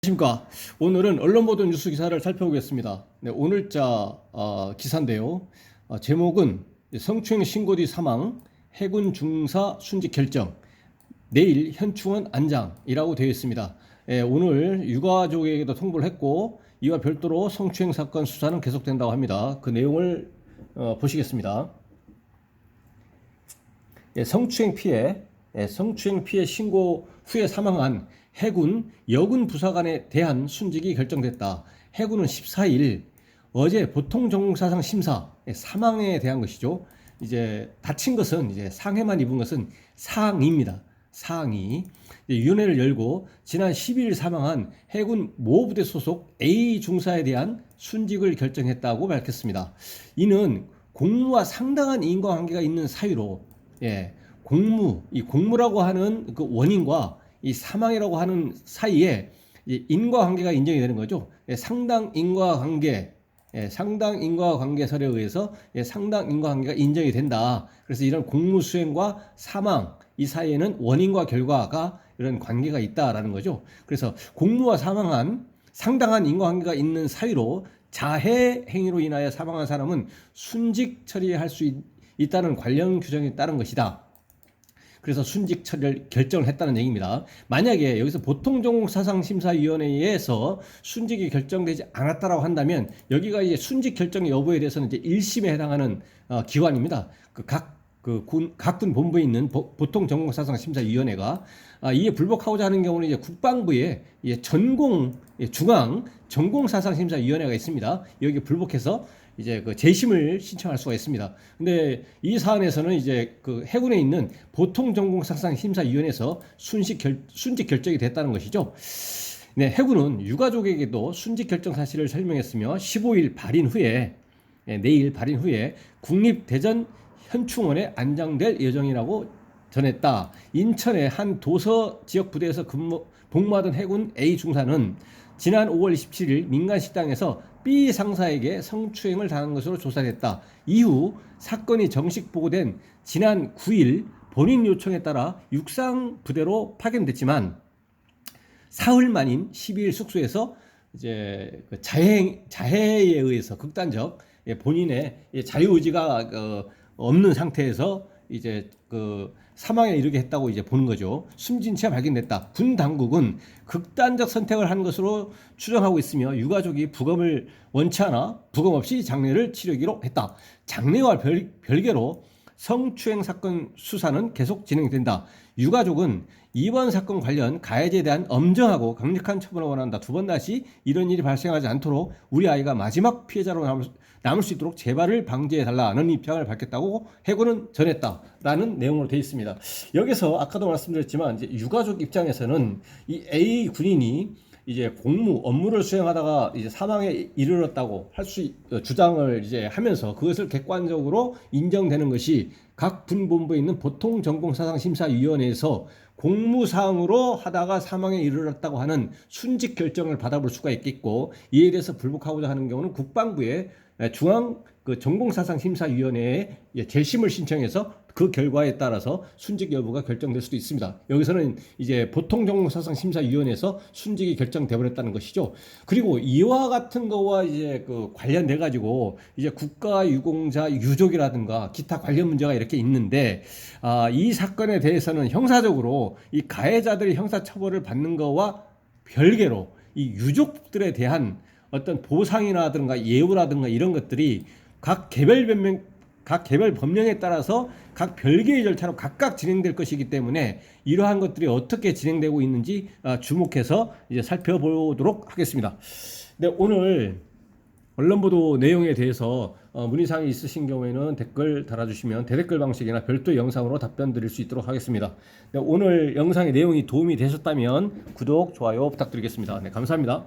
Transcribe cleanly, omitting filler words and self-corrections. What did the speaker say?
안녕하십니까. 오늘은 언론 보도 뉴스 기사를 살펴보겠습니다. 네, 오늘자 기사인데요. 제목은 성추행 신고 뒤 사망, 해군 중사 순직 결정, 내일 현충원 안장이라고 되어 있습니다. 오늘 유가족에게도 통보를 했고 이와 별도로 성추행 사건 수사는 계속된다고 합니다. 그 내용을 보시겠습니다. 성추행 피해 신고 후에 사망한 해군 여군 부사관에 대한 순직이 결정됐다. 해군은 14일 어제 보통전공사상 심사 사망에 대한 것이죠. 이제 다친 것은 이제 상해만 입은 것은 상입니다. 상이 위원회를 열고 지난 12일 사망한 해군 모부대 소속 A 중사에 대한 순직을 결정했다고 밝혔습니다. 이는 공무와 상당한 인과관계가 있는 사유로 이 공무라고 하는 그 원인과 이 사망이라고 하는 사이에 인과관계가 인정이 되는 거죠. 상당 인과관계설에 의해서 상당 인과관계가 인정이 된다. 그래서 이런 공무 수행과 사망 이 사이에는 원인과 결과가 이런 관계가 있다라는 거죠. 그래서 공무와 사망한 상당한 인과관계가 있는 사유로 자해 행위로 인하여 사망한 사람은 순직 처리할 수 있다는 관련 규정에 따른 것이다. 그래서 순직 처리를 결정을 했다는 얘기입니다. 만약에 여기서 보통전공사상심사위원회에서 순직이 결정되지 않았다라고 한다면 여기가 이제 순직 결정 여부에 대해서는 이제 1심에 해당하는 기관입니다. 각군 본부에 있는 보통전공사상심사위원회가 이에 불복하고자 하는 경우는 이제 국방부에 중앙 전공사상심사위원회가 있습니다. 여기 불복해서 이제 그 재심을 신청할 수가 있습니다. 근데 이 사안에서는 이제 그 해군에 있는 보통전공사상심사위원회에서 순직 결정이 됐다는 것이죠. 네, 해군은 유가족에게도 순직 결정 사실을 설명했으며 15일 발인 후에 내일 발인 후에 국립대전 현충원에 안장될 예정이라고 전했다. 인천의 한 도서 지역 부대에서 복무하던 해군 A 중사는 지난 5월 27일 민간 식당에서 B 상사에게 성추행을 당한 것으로 조사됐다. 이후 사건이 정식 보고된 지난 9일 본인 요청에 따라 육상 부대로 파견됐지만 사흘 만인 12일 숙소에서 이제 그 자해에 의해서 극단적 본인의 자유의지가 없는 상태에서 이제 그 사망에 이르게 했다고 이제 보는 거죠. 숨진 채 발견됐다. 군 당국은 극단적 선택을 한 것으로 추정하고 있으며 유가족이 부검을 원치 않아 부검 없이 장례를 치르기로 했다. 장례와 별개로 성추행 사건 수사는 계속 진행된다. 유가족은 이번 사건 관련 가해자에 대한 엄정하고 강력한 처분을 원한다. 두 번 다시 이런 일이 발생하지 않도록 우리 아이가 마지막 피해자로 남을 수 있도록 재발을 방지해달라는 입장을 밝혔다고 해군은 전했다라는 내용으로 되어 있습니다. 여기서 아까도 말씀드렸지만 이제 유가족 입장에서는 이 A 군인이 이제 업무를 수행하다가 이제 사망에 이르렀다고 주장을 이제 하면서 그것을 객관적으로 인정되는 것이 각 군본부에 있는 보통전공사상심사위원회에서 공무사항으로 하다가 사망에 이르렀다고 하는 순직 결정을 받아볼 수가 있겠고, 이에 대해서 불복하고자 하는 경우는 국방부의 중앙 전공사상심사위원회에 재심을 신청해서 그 결과에 따라서 순직 여부가 결정될 수도 있습니다. 여기서는 이제 보통전공사상심사위원회에서 순직이 결정돼 버렸다는 것이죠. 그리고 이와 같은 거와 이제 그 관련돼 가지고 이제 국가유공자 유족이라든가 기타 관련 문제가 이렇게 있는데, 이 사건에 대해서는 형사적으로 이 가해자들이 형사처벌을 받는 거와 별개로 이 유족들에 대한 어떤 보상이라든가 예우라든가 이런 것들이 각 개별 법령에 따라서 각 별개의 절차로 각각 진행될 것이기 때문에 이러한 것들이 어떻게 진행되고 있는지 주목해서 이제 살펴보도록 하겠습니다. 네, 오늘 언론 보도 내용에 대해서 문의사항이 있으신 경우에는 댓글 달아주시면 대댓글 방식이나 별도 영상으로 답변 드릴 수 있도록 하겠습니다. 네, 오늘 영상의 내용이 도움이 되셨다면 구독, 좋아요 부탁드리겠습니다. 네, 감사합니다.